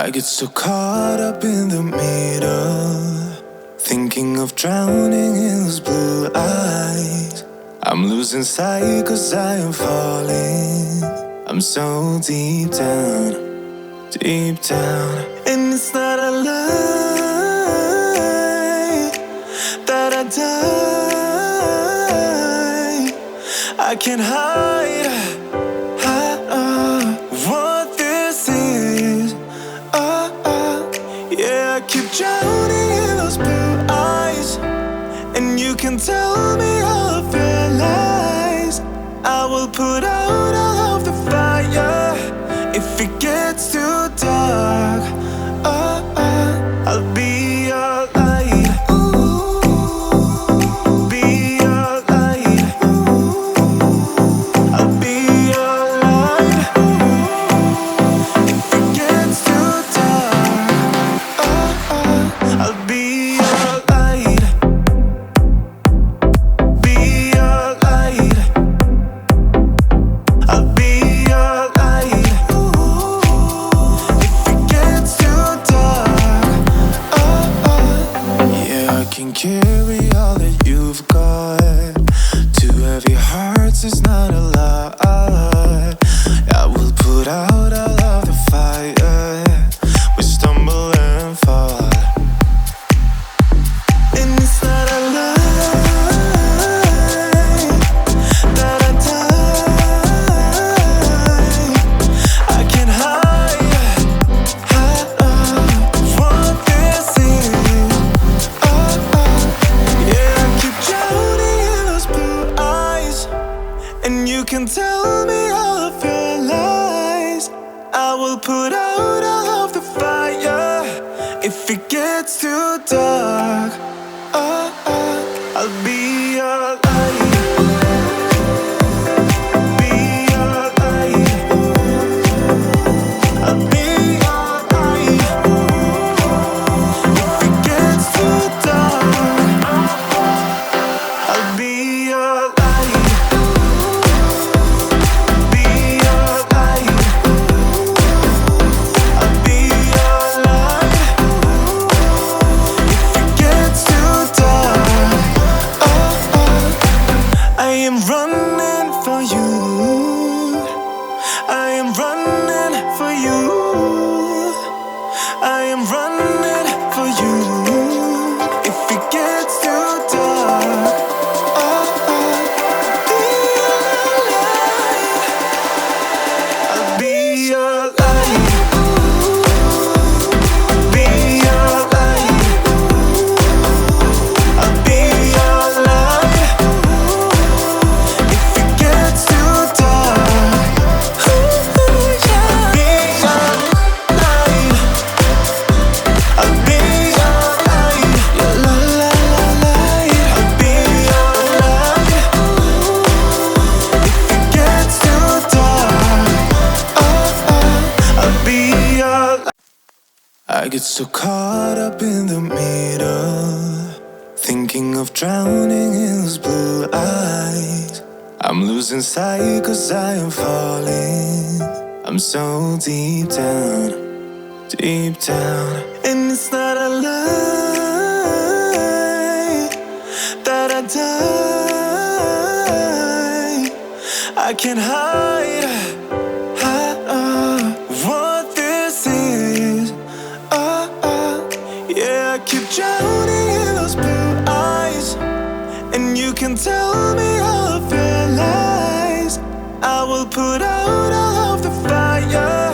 I get so caught up in the middle, thinking of drowning in those blue eyes. I'm losing sight 'cause I am falling. I'm so deep down, deep down. And it's not a lie that I die. I can't hide what this is. Yeah, I keep drowning in those blue eyes, and you can tell me all of your lies. I will put out all of the fire if it gets too dark. I'll be your light. Be your light. I'll be your light. If it gets too dark, I'll be your light. Be your light. I'll be your light. If it gets too dark, yeah, I can carry all that you've got. Two heavy hearts is not a lot. I will put out all of the fire. We stumble and fall, and it's not a lie that I die. I can't hide what this is. Yeah, I keep drowning in those blue eyes, and you can tell me all of your lies. I will put out all of the fire if it gets too dark. I'll be your light. Be your light. I'll be your light. If it gets too dark, I'll be your light. Be your light. I'll be your light. If it gets too dark, I am running for you. I am running for you. I am running for you. If it gets too dark, I'll be your light. Be your light. I'll be your light. If it gets too dark, I'll be your light. I'll be your light. Your light. I'll be your light. If it gets too dark, I'll be your light. I get so caught up in the middle, thinking of drowning in those blue eyes. I'm losing sight 'cause I am falling. I'm so deep down, deep down. And it's not a lie that I die. I can't hide what this is. Yeah, I keep drowning in those blue eyes, and you can tell me all of your lies. I will put out all of the fire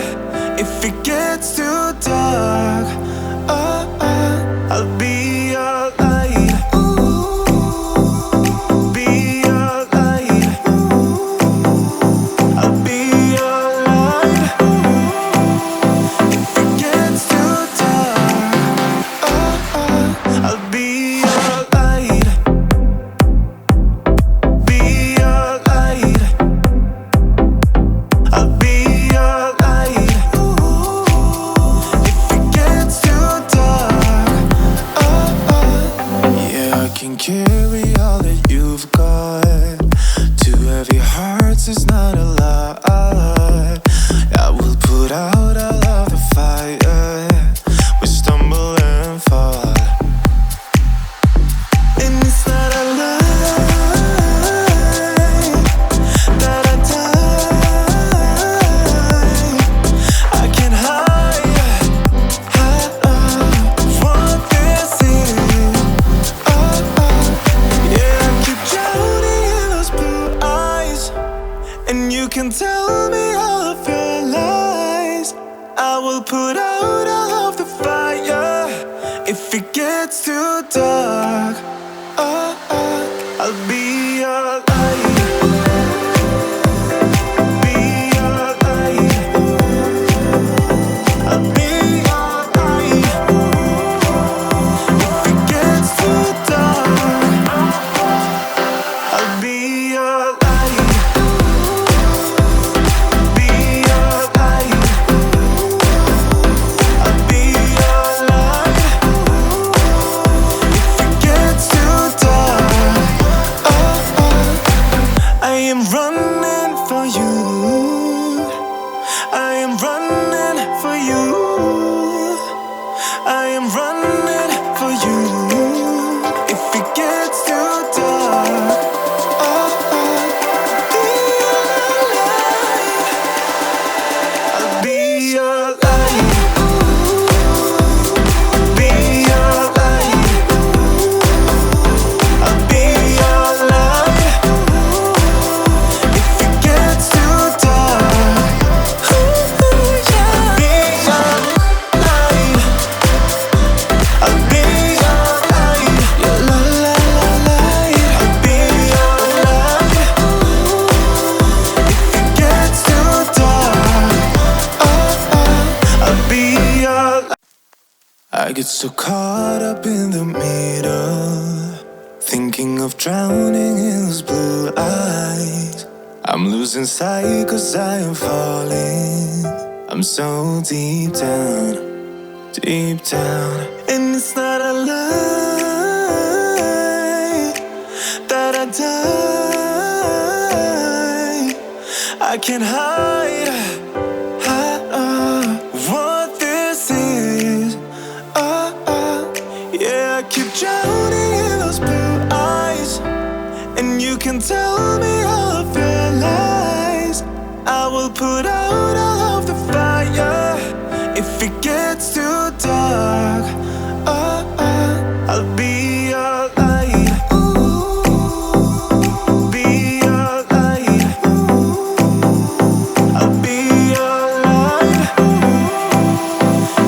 if it gets too dark. I'll be your light. Be your light. I'll be your light. If it gets too dark, I'll be your light. Be your light. I'll be your light. I will put out all of the fire if it gets too dark. Oh, oh, I'll be your light. Be your light. I'll be your light. If it gets too dark, I'll be your light. Be your light. I'll be your light. If it gets too dark, oh, oh. I am running for you. I am running for you. I am running for you. If it gets too dark, oh, oh. Be your light. I'll be your light. I'll be your light. If it gets too dark, I'll be your light. I'll be your light. Your light. I'll be your light. If it gets too dark, I'll be your light. I get so caught up in the middle, thinking of drowning in those blue eyes. I'm losing sight 'cause I am falling. I'm so deep down, and it's not a lie that I die. I can't hide what this is. Yeah, I keep drowning in those blue eyes, and you can tell me all of your lies. I will put out all of the fire if it gets too dark. Oh, oh. I'll be your light. Be your light. I'll be your light.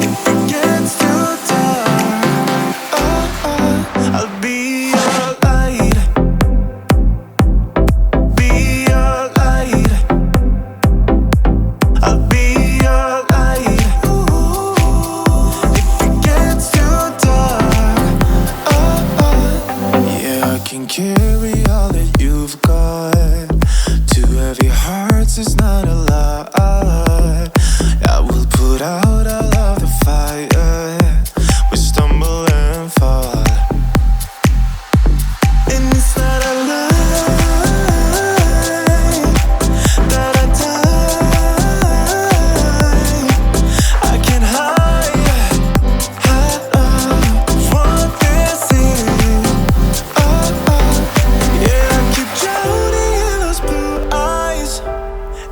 If it gets too dark, oh, oh. I'll be your light. Be your light. I'll be your light. If it gets too dark, oh, oh. Yeah, I can carry all that you've got. Two heavy hearts is not a lie. I will put out all of the fire. We stumble and fall, and it's not a lie that I die. I can't hide what this is. Oh, oh. Yeah, I keep drowning in those blue eyes,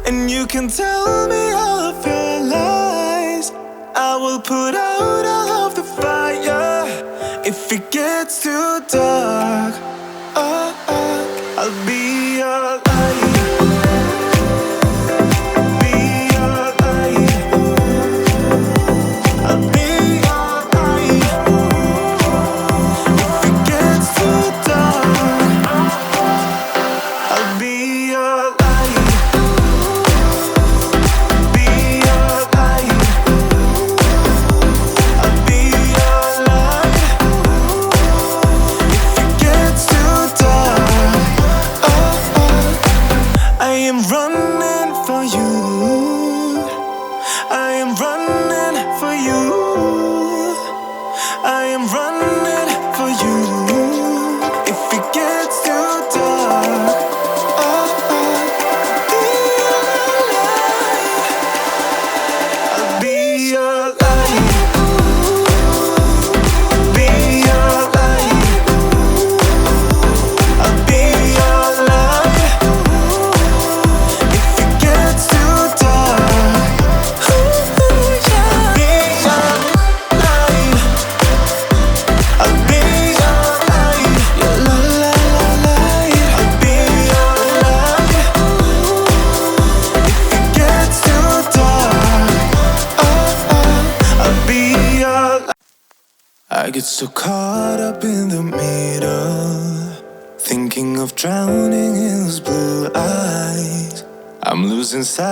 and you can tell me all of your lies. I will put out all of the fire if it gets too dark. Oh, oh. I'll be your light. Be your light. I'll be your light. If it gets too dark, I'll be your light. Be your light. I'll be your light. If it gets too dark, oh, I get so caught up in the middle, thinking of drowning in those blue eyes. I'm losing sight.